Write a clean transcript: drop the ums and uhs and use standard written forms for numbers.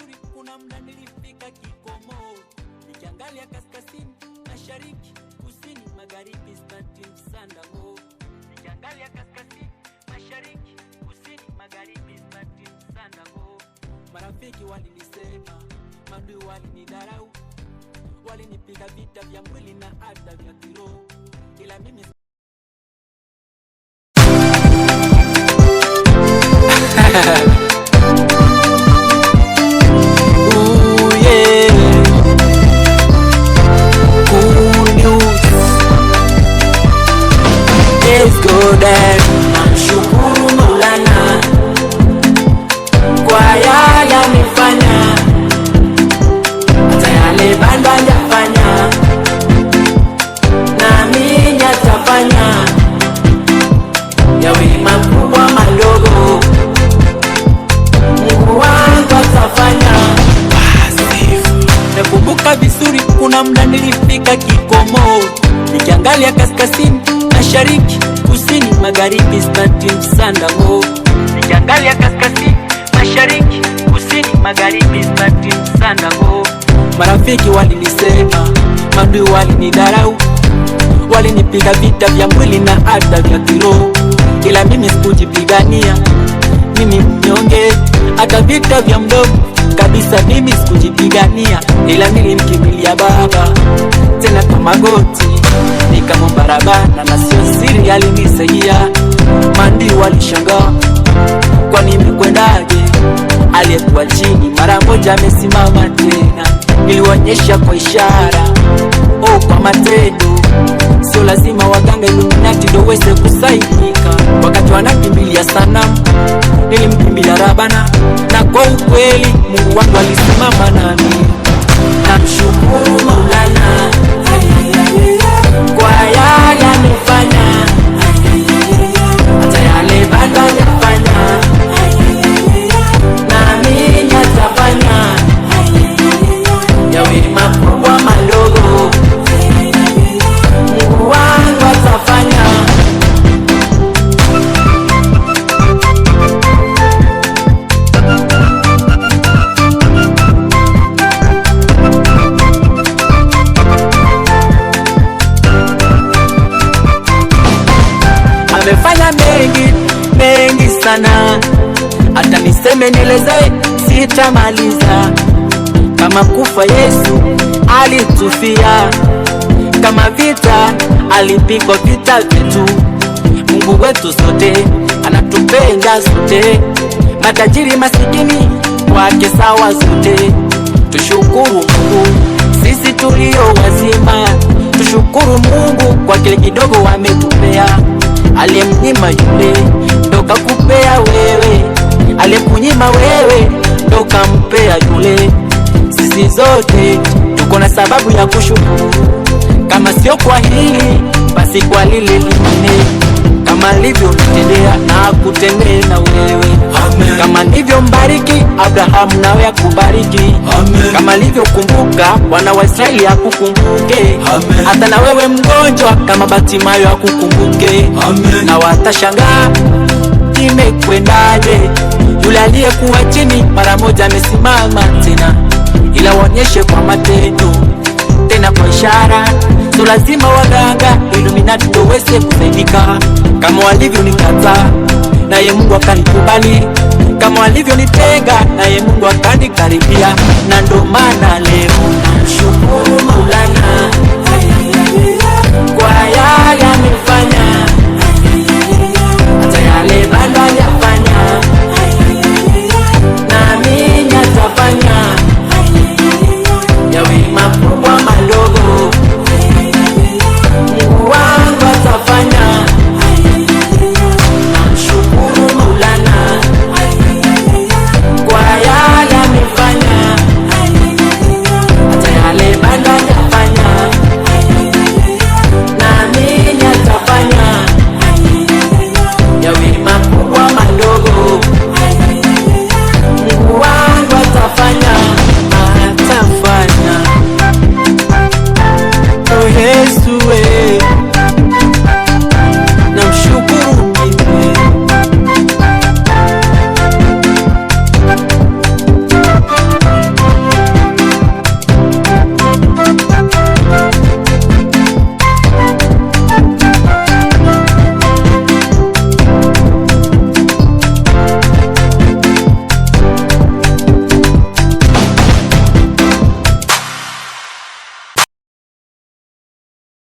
vizuri, kuna muda nilifika kikomo, nikiangalia kaskazini, mashariki, kusini, magharibi, starting Sandamo. Nikiangalia kaskazini, mashariki, kusini, magharibi, starting Sandamo. Marafiki walinisema, maadui walinidharau, walinipiga vita vya mwili na hata vya kiroho, ila mimi ooh yeah, cool news. Let's go there. Namshukuru Maulana kwa yale amefanya, hata yale bado hajafanya, nami nitafanya, yawe makubwa madogo, Mungu wangu atafanya. Nakumbuka vizuri, kuna muda nilifika kikomo, nikiangalia kaskazini, mashariki, kusini, magharibi, starting Sandamo. Nikiangalia kaskazini, mashariki, kusini, magharibi, starting Sandamo. Marafiki walinisema, maadui walinidharau, walinipiga vita vya mwili na hata vya kiroho, ila mimi sikujipigania, mimi mnyonge, hata vita vya mdomo kabisa mimi sikujipigania, ila nilimkimbilia Baba tena kwa magoti, nikamwomba Rabbana, na sio siri alinisaidia. Mandi walishangaa, kwa nini nimekwendaje? Aliyekuwa chini mara moja amesimama tena, nilionyesha kwa ishara, kwa matendo. Sio lazima waganga Illuminati ndio weze kusaidika, wakati wanakimbilia sanamu nilimkimbilia Rabbana, na kwa ukweli Mungu wangu alisimama nami. Namshukuru Maulana kwa yale amefanya, hata yale bado hajafanya, nami nitafanya, yawe makubwa madogo, Mungu wangu atafanya. Amefanya mengi sana, hata niseme nieleze sitamaliza. Kama kufa Yesu alitufia, kama vita alipigwa vita vyetu. Mungu wetu sote anatupenda sote, matajiri masikini wake sawa sote. Tushukuru Mungu sisi tulio wazima, tushukuru Mungu kwa kile kidogo ametupea. Aliyemnyima yule ndo kakupea wewe, aliyekunyima wewe ndo kampea yule. Sisi zote tuko na sababu ya kushukuru, kama sio kwa hili basi kwa lile lingine. Kama alivyo nitendea na kutendea na wewe, amen. Kama alivyo mbariki Abrahamu nawe akubariki, amen. Kama alivyo kumbuka wana wa Israeli akukumbuke, amen. Hata na wewe mgonjwa kama Batimayo akukumbuke, amen. Na watashangaa imekwendaje, yule aliyekuwa chini mara moja amesimama tena, ila waonyeshe kwa matendo tena kwa ishara. So lazima waganga Illuminati ndio weze kusaidika, kama walivyo nikataa naye Mungu akanikubali, kama walivyo nitenga naye Mungu akanikaribia. Na ndo maana leo namshukuru